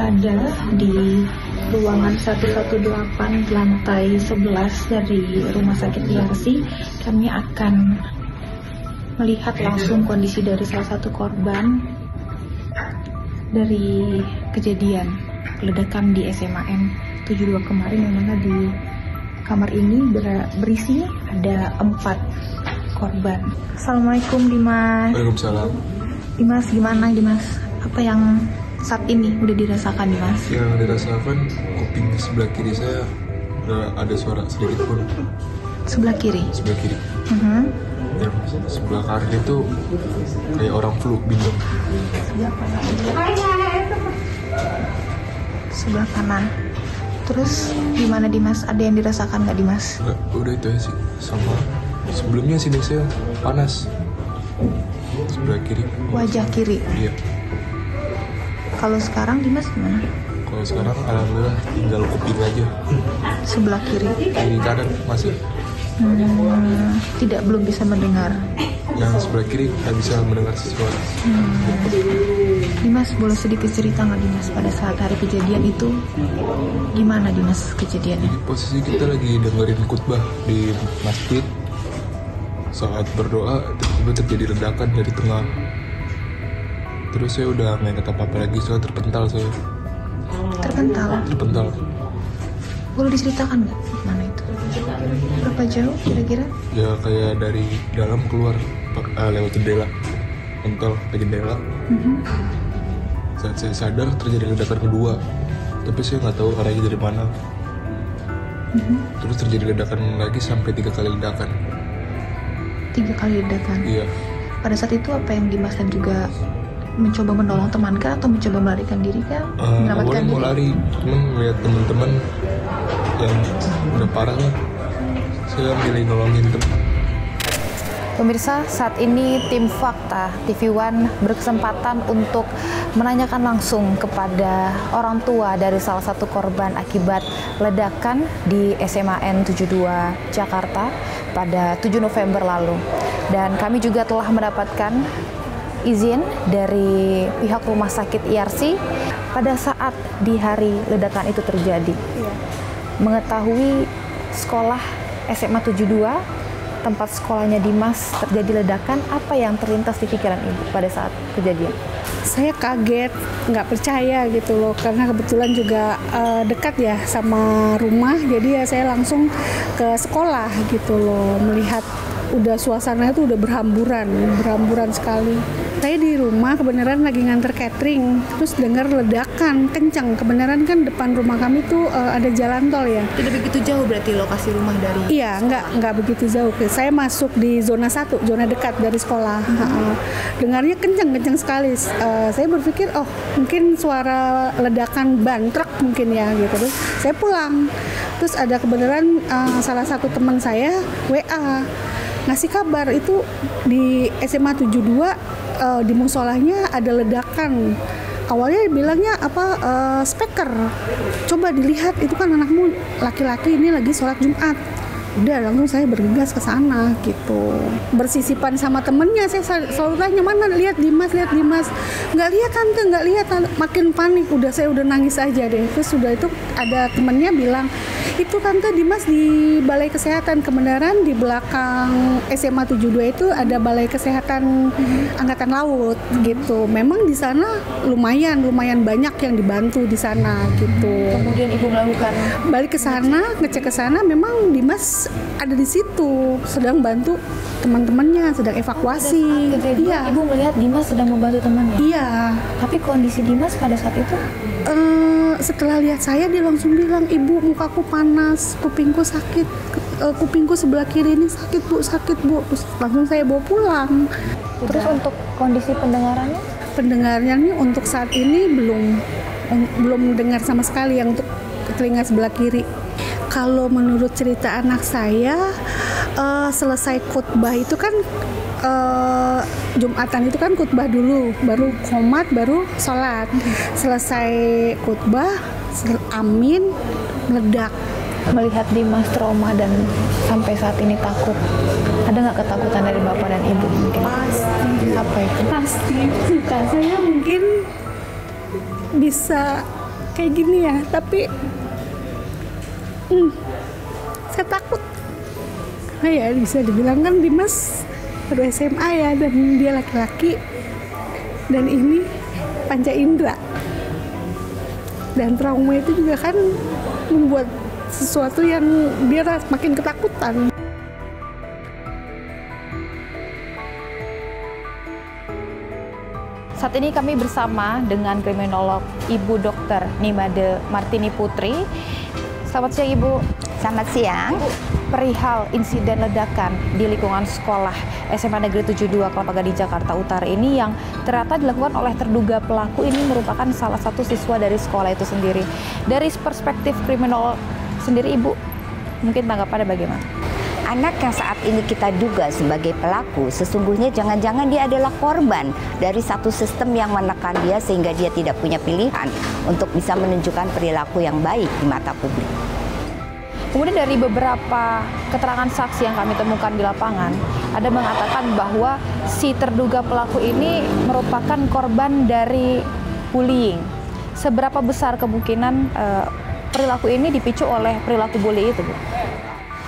berada di ruangan 118 lantai 11 dari Rumah Sakit IRC. Kami akan melihat langsung kondisi dari salah satu korban dari kejadian ledakan di SMAN 72 kemarin, yang mana di kamar ini berisi ada 4 korban. Assalamualaikum Dimas. Waalaikumsalam. Dimas, gimana Dimas? Apa yang saat ini udah dirasakan Dimas? Yang dirasakan kuping sebelah kiri saya udah ada suara sedikit pun. Sebelah kiri? Sebelah kiri. Yang sebelah kanan itu kayak orang flu, bindeng. Sebelah kanan. Terus gimana Dimas? Ada yang dirasakan nggak Dimas? Enggak, udah itu aja sih. Sama sebelumnya sini saya panas. Sebelah kiri. Wajah kiri? Iya. Kalau sekarang Dimas gimana? Kalau sekarang alhamdulillah tinggal kuping aja. Sebelah kiri? Kiri kanan masih. Belum bisa mendengar. Yang sebelah kiri nggak bisa mendengar suara. Dimas, boleh sedikit cerita nggak Dimas pada saat hari kejadian itu gimana Dimas kejadiannya? Jadi posisi kita lagi dengerin khutbah di masjid. Saat berdoa tiba-tiba terjadi ledakan dari tengah. Terus saya udah nggak ingat apa-apa lagi, soalnya terpental saya. Terpental. Boleh diceritakan nggak mana itu? Berapa jauh kira-kira? Ya kayak dari dalam keluar lewat jendela, mental ke jendela. Saat saya sadar terjadi ledakan kedua, tapi saya nggak tahu arahnya dari mana. Terus terjadi ledakan lagi sampai 3 kali ledakan. 3 kali ledakan? Iya. Pada saat itu apa yang Dimas dan juga mencoba menolong teman kah atau mencoba melarikan diri kah? Awalnya mau lari, cuman melihat teman-teman yang udah parah lah, saya milih nolongin teman. Pemirsa, saat ini tim Fakta TV One berkesempatan untuk menanyakan langsung kepada orang tua dari salah satu korban akibat ledakan di SMAN 72 Jakarta pada 7 November lalu. Dan kami juga telah mendapatkan izin dari pihak Rumah Sakit IRC pada saat di hari ledakan itu terjadi. Mengetahui sekolah SMA 72, tempat sekolahnya Dimas, terjadi ledakan, apa yang terlintas di pikiran Ibu pada saat kejadian? Saya kaget, nggak percaya gitu loh, karena kebetulan juga dekat ya sama rumah, jadi ya saya langsung ke sekolah gitu loh, melihat udah suasana itu udah berhamburan sekali. Saya di rumah kebenaran lagi nganter catering, terus dengar ledakan kencang. Kebenaran kan depan rumah kami tuh ada jalan tol ya. Tidak begitu jauh berarti lokasi rumah dari? Iya, nggak begitu jauh. Saya masuk di zona 1, zona dekat dari sekolah. Dengarnya kencang sekali. Saya berpikir, oh mungkin suara ledakan ban truk mungkin ya gitu. Terus saya pulang. Terus ada kebenaran salah satu teman saya WA ngasih kabar itu di SMA 72 di musolahnya ada ledakan. Awalnya bilangnya speaker. Coba dilihat, itu kan anakmu laki-laki ini lagi sholat Jumat. Udah langsung saya bergegas ke sana gitu. Bersisipan sama temennya, saya selalu tanya, mana lihat Dimas. Nggak lihat tante, nggak lihat. Makin panik, saya udah nangis aja deh. Terus sudah itu ada temennya bilang, itu tante Dimas di balai kesehatan. Kebenaran di belakang SMA 72 itu ada balai kesehatan angkatan laut gitu. Memang di sana lumayan banyak yang dibantu di sana gitu. Kemudian Ibu melakukan balik ke sana, ngecek ke sana, memang Dimas ada di situ sedang bantu teman-temannya, sedang evakuasi. Iya. Ibu melihat Dimas sedang membantu temannya. Iya. Tapi kondisi Dimas pada saat itu? Setelah lihat saya, dia langsung bilang, Ibu mukaku panas, kupingku sakit, kupingku sebelah kiri ini sakit bu. Terus langsung saya bawa pulang. Terus untuk kondisi pendengarannya? Pendengarannya untuk saat ini belum dengar sama sekali yang untuk telinga sebelah kiri. Kalau menurut cerita anak saya, selesai khutbah itu kan Jumatan itu kan khutbah dulu, baru qomat, baru sholat. Selesai khutbah, amin, meledak. Melihat Dimas trauma dan sampai saat ini takut, ada nggak ketakutan dari Bapak dan Ibu mungkin? Pasti. Apa itu? Pasti. Saya mungkin bisa kayak gini ya, tapi saya takut. Nah ya bisa dibilang kan Dimas baru SMA ya, dan dia laki-laki, dan ini panca indera, dan trauma itu juga kan membuat sesuatu yang dia makin ketakutan. Saat ini kami bersama dengan kriminolog Ibu Dr. Nimade Martini Putri. Selamat siang Ibu. Selamat siang. Perihal insiden ledakan di lingkungan sekolah SMA Negeri 72 Kelapa Gading Jakarta Utara ini yang ternyata dilakukan oleh terduga pelaku ini merupakan salah satu siswa dari sekolah itu sendiri. Dari perspektif kriminolog sendiri Ibu, mungkin tanggapannya bagaimana? Anak yang saat ini kita duga sebagai pelaku, sesungguhnya jangan-jangan dia adalah korban dari satu sistem yang menekan dia sehingga dia tidak punya pilihan untuk bisa menunjukkan perilaku yang baik di mata publik. Kemudian dari beberapa keterangan saksi yang kami temukan di lapangan, ada mengatakan bahwa si terduga pelaku ini merupakan korban dari bullying. Seberapa besar kemungkinan perilaku ini dipicu oleh perilaku bully itu, Bu?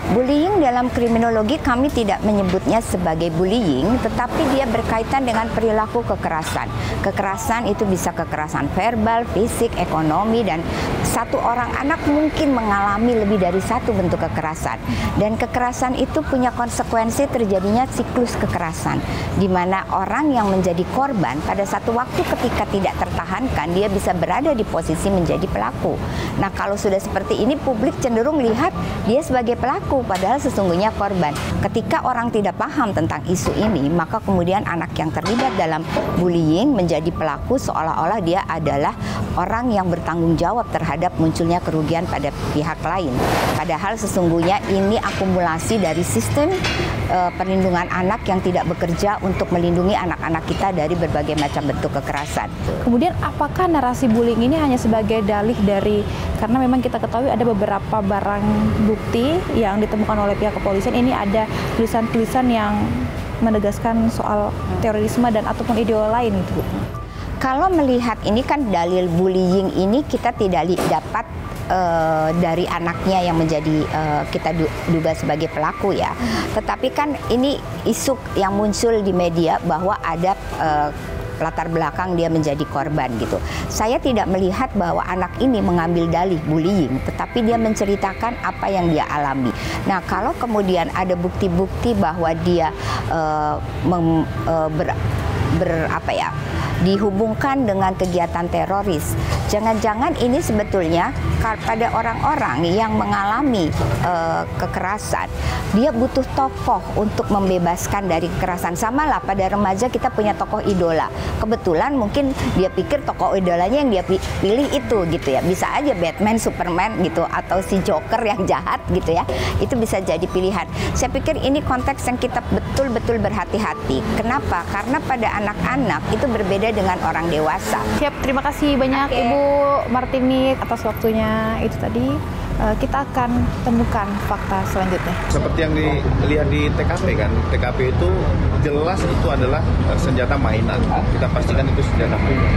Bullying dalam kriminologi kami tidak menyebutnya sebagai bullying, tetapi dia berkaitan dengan perilaku kekerasan. Kekerasan itu bisa kekerasan verbal, fisik, ekonomi, dan satu orang anak mungkin mengalami lebih dari satu bentuk kekerasan. Dan kekerasan itu punya konsekuensi terjadinya siklus kekerasan, di mana orang yang menjadi korban pada satu waktu ketika tidak tertahankan, dia bisa berada di posisi menjadi pelaku. Nah, kalau sudah seperti ini, publik cenderung lihat dia sebagai pelaku, padahal sesungguhnya korban. Ketika orang tidak paham tentang isu ini, maka kemudian anak yang terlibat dalam bullying menjadi pelaku seolah-olah dia adalah orang yang bertanggung jawab terhadap munculnya kerugian pada pihak lain. Padahal sesungguhnya ini akumulasi dari sistem perlindungan anak yang tidak bekerja untuk melindungi anak-anak kita dari berbagai macam bentuk kekerasan. Kemudian apakah narasi bullying ini hanya sebagai dalih dari, karena memang kita ketahui ada beberapa barang bukti yang ditemukan oleh pihak kepolisian, ini ada tulisan-tulisan yang menegaskan soal terorisme dan ataupun ideologi lain itu. Kalau melihat ini kan dalil bullying ini kita tidak dapat dari anaknya yang menjadi kita duga sebagai pelaku ya. Tetapi kan ini isu yang muncul di media bahwa ada latar belakang dia menjadi korban gitu. Saya tidak melihat bahwa anak ini mengambil dalih bullying, tetapi dia menceritakan apa yang dia alami. Nah, kalau kemudian ada bukti-bukti bahwa dia dihubungkan dengan kegiatan teroris, jangan-jangan ini sebetulnya pada orang-orang yang mengalami kekerasan, dia butuh tokoh untuk membebaskan dari kekerasan. Sama lah pada remaja kita punya tokoh idola. Kebetulan mungkin dia pikir tokoh idolanya yang dia pilih itu gitu ya. Bisa aja Batman, Superman gitu, atau si Joker yang jahat gitu ya. Itu bisa jadi pilihan. Saya pikir ini konteks yang kita betul-betul berhati-hati. Kenapa? Karena pada anak-anak itu berbeda dengan orang dewasa. Siap, terima kasih banyak Ibu Martini atas waktunya. Itu tadi kita akan temukan fakta selanjutnya. Seperti yang dilihat di TKP kan, TKP itu jelas itu adalah senjata mainan. Kita pastikan itu senjata mainan.